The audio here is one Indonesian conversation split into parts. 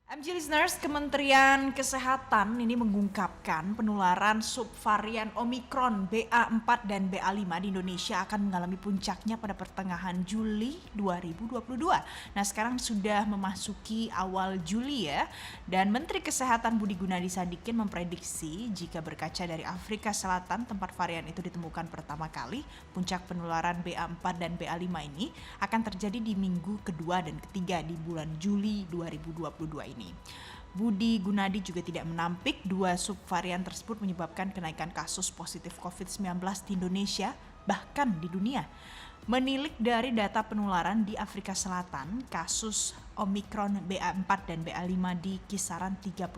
MG Listeners, Kementerian Kesehatan ini mengungkapkan penularan subvarian Omikron BA4 dan BA5 di Indonesia akan mengalami puncaknya pada pertengahan Juli 2022. Nah, sekarang sudah memasuki awal Juli ya. Dan Menteri Kesehatan Budi Gunadi Sadikin memprediksi jika berkaca dari Afrika Selatan tempat varian itu ditemukan pertama kali, puncak penularan BA4 dan BA5 ini akan terjadi di minggu kedua dan ketiga di bulan Juli 2022 ini. Budi Gunadi juga tidak menampik dua subvarian tersebut menyebabkan kenaikan kasus positif COVID-19 di Indonesia, bahkan di dunia. Menilik dari data penularan di Afrika Selatan, kasus Omikron BA4 dan BA5 di kisaran 30%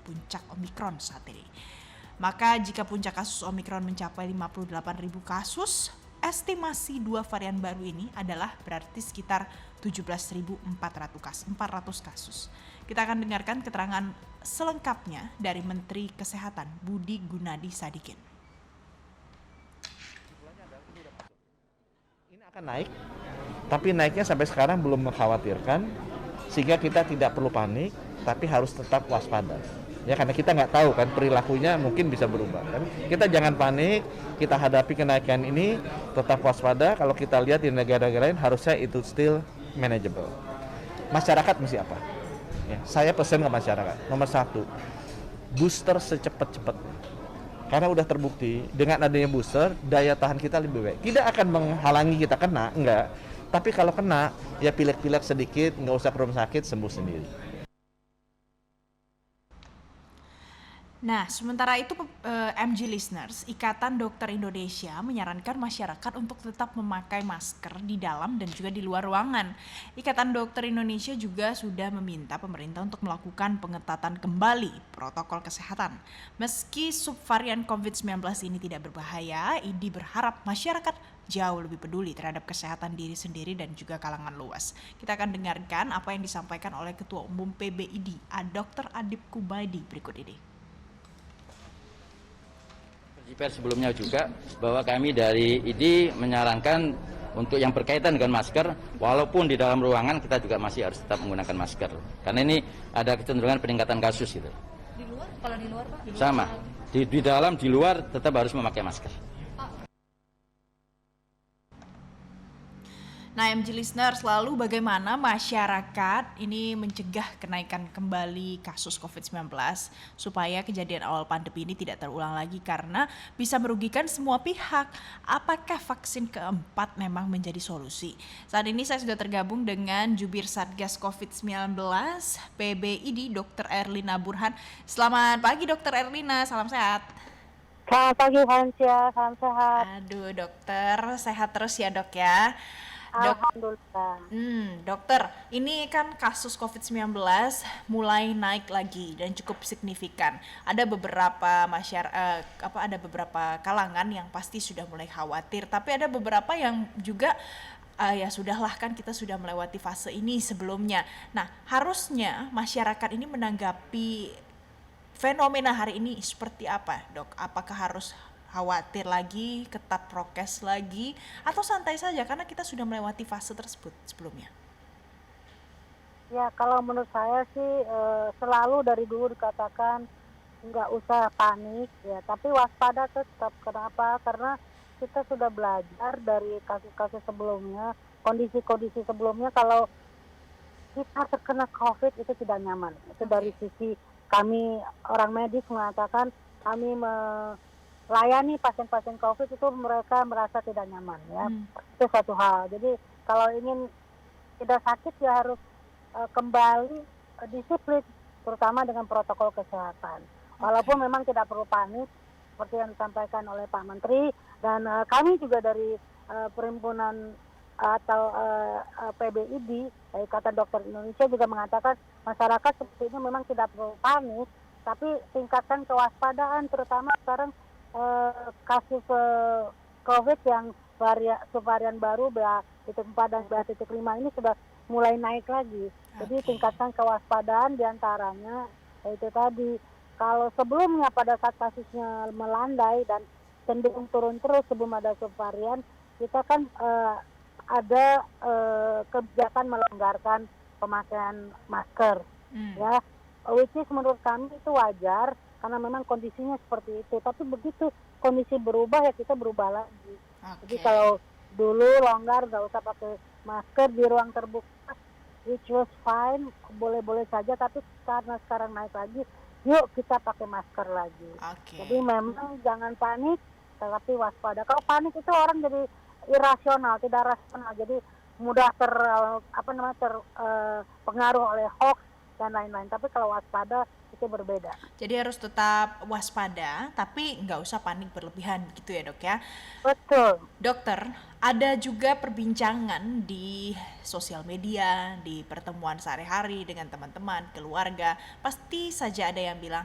puncak Omikron saat ini. Maka jika puncak kasus Omikron mencapai 58.000 kasus, estimasi dua varian baru ini adalah berarti sekitar 17.400 kasus. Kita akan dengarkan keterangan selengkapnya dari Menteri Kesehatan Budi Gunadi Sadikin. Ini akan naik, tapi naiknya sampai sekarang belum mengkhawatirkan, sehingga kita tidak perlu panik, tapi harus tetap waspada. Ya, karena kita nggak tahu kan perilakunya mungkin bisa berubah. Kan? Kita jangan panik, kita hadapi kenaikan ini, tetap waspada. Kalau kita lihat di negara-negara lain harusnya itu still manageable. Masyarakat mesti apa? Ya, saya pesan ke masyarakat, nomor satu, booster secepat-cepatnya. Karena udah terbukti dengan adanya booster, daya tahan kita lebih baik. Tidak akan menghalangi kita kena, enggak. Tapi kalau kena, ya pilek-pilek sedikit, nggak usah ke rumah sakit, sembuh sendiri. Nah, sementara itu MG Listeners, Ikatan Dokter Indonesia menyarankan masyarakat untuk tetap memakai masker di dalam dan juga di luar ruangan. Ikatan Dokter Indonesia juga sudah meminta pemerintah untuk melakukan pengetatan kembali protokol kesehatan. Meski subvarian COVID-19 ini tidak berbahaya, IDI berharap masyarakat jauh lebih peduli terhadap kesehatan diri sendiri dan juga kalangan luas. Kita akan dengarkan apa yang disampaikan oleh Ketua Umum PBID, Dr. Adip Kumaydi berikut ini. Pers sebelumnya juga bahwa kami dari IDI menyarankan untuk yang berkaitan dengan masker, walaupun di dalam ruangan kita juga masih harus tetap menggunakan masker, karena ini ada kecenderungan peningkatan kasus gitu. Di luar, kalau di luar Pak? Sama, di dalam, di luar tetap harus memakai masker. Nah, MG Listeners, lalu bagaimana masyarakat ini mencegah kenaikan kembali kasus COVID-19 supaya kejadian awal pandemi ini tidak terulang lagi karena bisa merugikan semua pihak. Apakah vaksin keempat memang menjadi solusi? Saat ini saya sudah tergabung dengan Jubir Satgas COVID-19 PBID Dr. Erlina Burhan. Selamat pagi Dr. Erlina, salam sehat. Selamat pagi Hansya, salam sehat. Aduh dokter, sehat terus ya dok ya. Alhamdulillah. Dokter, ini kan kasus COVID-19 mulai naik lagi dan cukup signifikan. Ada beberapa ada beberapa kalangan yang pasti sudah mulai khawatir, tapi ada beberapa yang juga ya sudahlah, kan kita sudah melewati fase ini sebelumnya. Nah, harusnya masyarakat ini menanggapi fenomena hari ini seperti apa, Dok? Apakah harus khawatir lagi, ketat prokes lagi, atau santai saja karena kita sudah melewati fase tersebut sebelumnya? Ya, kalau menurut saya sih selalu dari dulu dikatakan nggak usah panik ya, tapi waspada tetap. Kenapa? Karena kita sudah belajar dari kasus-kasus sebelumnya, kondisi-kondisi sebelumnya. Kalau kita terkena COVID itu tidak nyaman. Itu dari sisi kami orang medis mengatakan kami melayani pasien-pasien COVID itu mereka merasa tidak nyaman ya. Itu satu hal. Jadi kalau ingin tidak sakit ya harus kembali disiplin, terutama dengan protokol kesehatan. Walaupun memang tidak perlu panik seperti yang disampaikan oleh Pak Menteri, dan kami juga dari perhimpunan atau PBID, Ikatan Dokter Indonesia juga mengatakan masyarakat seperti ini memang tidak perlu panik, tapi tingkatkan kewaspadaan, terutama sekarang kasus COVID yang subvarian baru BA.4 dan BA.5 ini sudah mulai naik lagi. Jadi tingkatkan kewaspadaan diantaranya yaitu tadi, kalau sebelumnya pada saat kasusnya melandai dan cenderung turun terus sebelum ada subvarian, kita kan ada kebijakan melonggarkan pemakaian masker. ya, which is menurut kami itu wajar karena memang kondisinya seperti itu. Tapi begitu kondisi berubah ya kita berubah lagi. Jadi Oke. kalau dulu longgar nggak usah pakai masker di ruang terbuka, which was fine, boleh-boleh saja. Tapi karena sekarang naik lagi, yuk kita pakai masker lagi. Oke. Jadi memang jangan panik, tetapi waspada. Kalau panik itu orang jadi irasional, tidak rasional. Jadi mudah terpengaruh oleh hoax dan lain-lain. Tapi kalau waspada itu berbeda. Jadi harus tetap waspada, tapi nggak usah panik berlebihan gitu ya dok ya. Betul. Dokter, ada juga perbincangan di sosial media, di pertemuan sehari-hari dengan teman-teman, keluarga. Pasti saja ada yang bilang,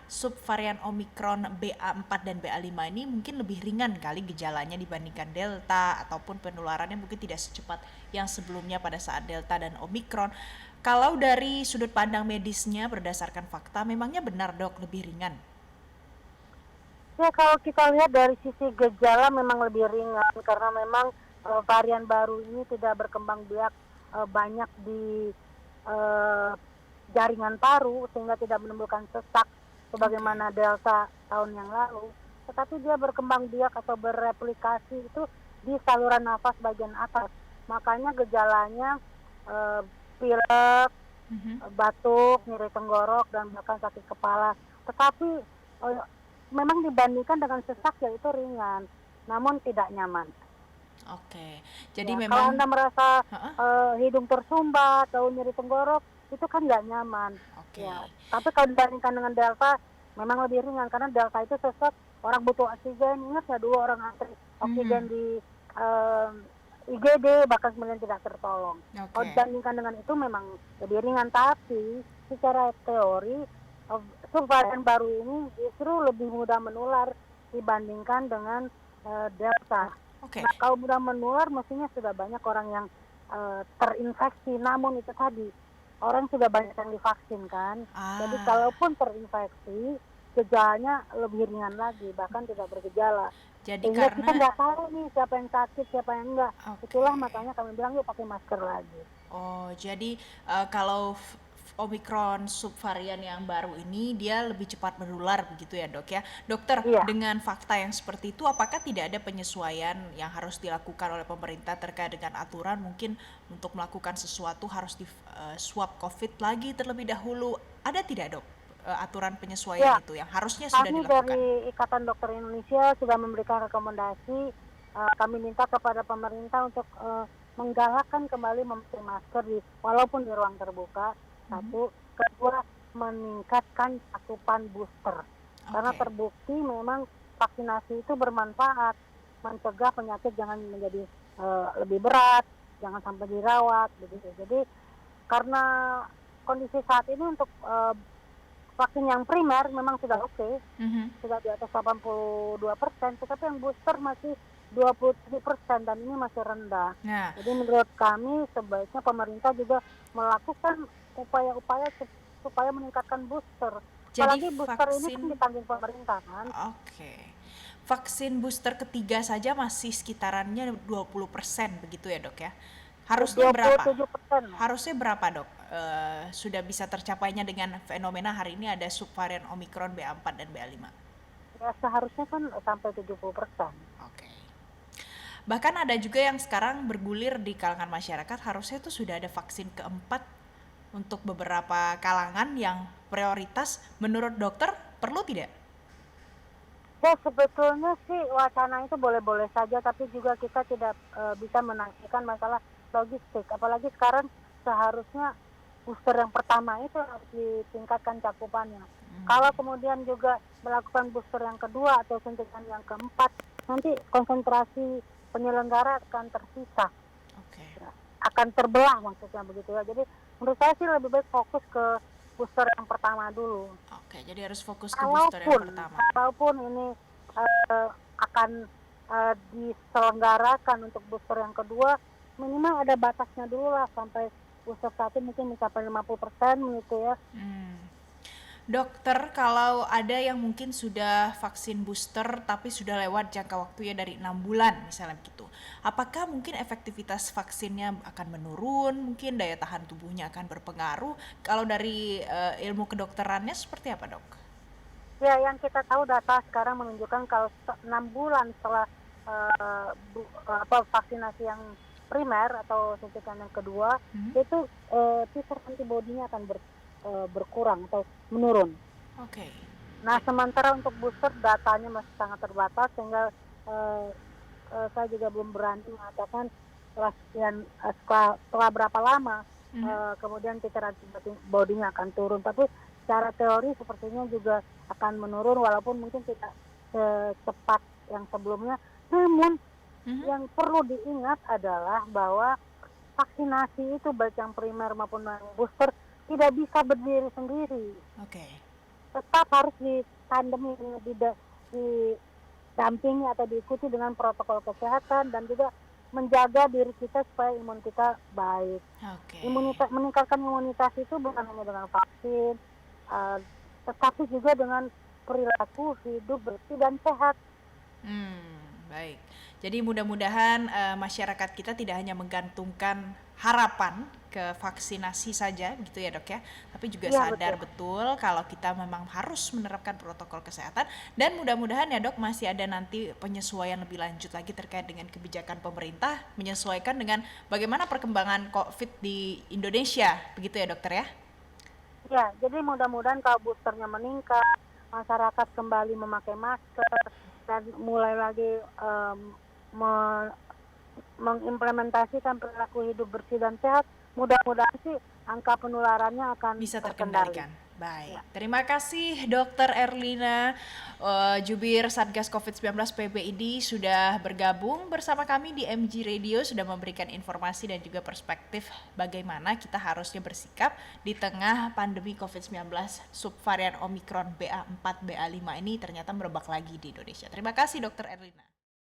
subvarian Omikron BA4 dan BA5 ini mungkin lebih ringan kali gejalanya dibandingkan Delta, ataupun penularannya mungkin tidak secepat yang sebelumnya pada saat Delta dan Omikron. Kalau dari sudut pandang medisnya berdasarkan fakta, memangnya benar dok lebih ringan? Ya kalau kita lihat dari sisi gejala memang lebih ringan karena memang varian baru ini tidak berkembang biak banyak di jaringan paru sehingga tidak menimbulkan sesak sebagaimana Delta tahun yang lalu. Tetapi dia berkembang biak atau bereplikasi itu di saluran nafas bagian atas. Makanya gejalanya pilek, batuk, nyeri tenggorok, dan bahkan sakit kepala. Tetapi memang dibandingkan dengan sesak yaitu ringan, namun tidak nyaman. Oke, jadi Ya, memang kalau Anda merasa hidung tersumbat atau nyeri tenggorok, itu kan nggak nyaman. Oke. Ya, tapi kalau dibandingkan dengan Delta, memang lebih ringan karena Delta itu sesak, orang butuh oksigen. Ingat ya dulu orang antri oksigen di IGD bahkan kemudian tidak tertolong. Oke. Kalau dibandingkan dengan itu memang lebih ringan, tapi secara teori subvarian baru ini justru lebih mudah menular dibandingkan dengan Delta. Oke. Nah, kalau mudah menular mestinya sudah banyak orang yang terinfeksi, namun itu tadi orang sudah banyak yang divaksin kan. Jadi kalaupun terinfeksi gejalanya lebih ringan lagi, bahkan tidak bergejala. Jadi Sehingga kita karena nggak tahu nih siapa yang sakit, siapa yang enggak. Oke. Itulah makanya kami bilang yuk pakai masker lagi. jadi kalau Omikron subvarian yang baru ini dia lebih cepat menular begitu ya dok ya. Dokter, Iya. dengan fakta yang seperti itu apakah tidak ada penyesuaian yang harus dilakukan oleh pemerintah terkait dengan aturan mungkin untuk melakukan sesuatu harus di swab COVID lagi terlebih dahulu? Ada tidak dok aturan penyesuaian Ya, itu yang harusnya sudah kami dilakukan? dari Ikatan Dokter Indonesia sudah memberikan rekomendasi. Kami minta kepada pemerintah untuk menggalakkan kembali memakai masker walaupun di ruang terbuka. Satu, kedua meningkatkan cakupan booster. Karena terbukti memang vaksinasi itu bermanfaat, mencegah penyakit jangan menjadi lebih berat, jangan sampai dirawat, begitu. Jadi karena kondisi saat ini untuk vaksin yang primer memang sudah oke, sudah di atas 82%, tetapi yang booster masih 27% dan ini masih rendah. Nah, Jadi menurut kami sebaiknya pemerintah juga melakukan upaya-upaya supaya meningkatkan booster. jadi Apalagi booster ini vaksin kan ditanggung pemerintah kan. Oke. Vaksin booster ketiga saja masih sekitarannya 20% begitu ya dok ya. Harusnya berapa? 27%. Harusnya berapa dok? Sudah bisa tercapainya dengan fenomena hari ini ada subvarian Omikron BA4 dan BA5. Ya seharusnya kan sampai 70%. Oke. Bahkan ada juga yang sekarang bergulir di kalangan masyarakat harusnya itu sudah ada vaksin keempat untuk beberapa kalangan yang prioritas. Menurut dokter perlu tidak? Ya sebetulnya sih wacana itu boleh-boleh saja, tapi juga kita tidak bisa menafikan masalah logistik. Apalagi sekarang seharusnya booster yang pertama itu harus ditingkatkan cakupannya. Kalau kemudian juga melakukan booster yang kedua atau suntikan yang keempat, nanti konsentrasi penyelenggara akan tersisa, Oke. akan terbelah maksudnya begitu ya. Jadi menurut saya sih lebih baik fokus ke booster yang pertama dulu. Oke, jadi harus fokus ke booster yang pertama. Kalaupun ini akan diselenggarakan untuk booster yang kedua, minimal ada batasnya dulu lah sampai booster 1 mungkin mencapai 50% gitu ya. Dokter, kalau ada yang mungkin sudah vaksin booster tapi sudah lewat jangka waktunya dari 6 bulan misalnya gitu. Apakah mungkin efektivitas vaksinnya akan menurun, mungkin daya tahan tubuhnya akan berpengaruh? Kalau dari ilmu kedokterannya seperti apa, Dok? Ya, yang kita tahu data sekarang menunjukkan kalau 6 bulan setelah vaksinasi yang primer atau suntikan yang kedua, itu titer antibodinya akan berkurang atau menurun. Oke. Nah, sementara untuk booster datanya masih sangat terbatas sehingga saya juga belum berani mengatakan setelah berapa lama kemudian titer antibodinya akan turun. Tapi secara teori sepertinya juga akan menurun walaupun mungkin tidak secepat yang sebelumnya. Namun yang perlu diingat adalah bahwa vaksinasi itu baik yang primer maupun yang booster tidak bisa berdiri sendiri. Oke. Tetap harus ditandemi, didampingi atau diikuti dengan protokol kesehatan dan juga menjaga diri kita supaya imun kita baik. Oke. Meningkatkan imunitas itu bukan hanya dengan vaksin, tetapi juga dengan perilaku hidup bersih dan sehat. Baik. Jadi mudah-mudahan masyarakat kita tidak hanya menggantungkan harapan ke vaksinasi saja gitu ya, Dok ya, tapi juga Ya, sadar betul kalau kita memang harus menerapkan protokol kesehatan, dan mudah-mudahan ya, Dok, masih ada nanti penyesuaian lebih lanjut lagi terkait dengan kebijakan pemerintah menyesuaikan dengan bagaimana perkembangan COVID di Indonesia, begitu ya, Dokter ya? Ya, jadi mudah-mudahan kalau boosternya meningkat, masyarakat kembali memakai masker dan mulai lagi mengimplementasikan perilaku hidup bersih dan sehat, mudah-mudahan sih angka penularannya akan Bisa terkendali. terkendalikan. Baik, terima kasih Dr. Erlina, Jubir Satgas COVID-19 PBID sudah bergabung bersama kami di MG Radio, sudah memberikan informasi dan juga perspektif bagaimana kita harusnya bersikap di tengah pandemi COVID-19 subvarian Omikron BA4, BA5 ini ternyata merebak lagi di Indonesia. Terima kasih Dr. Erlina.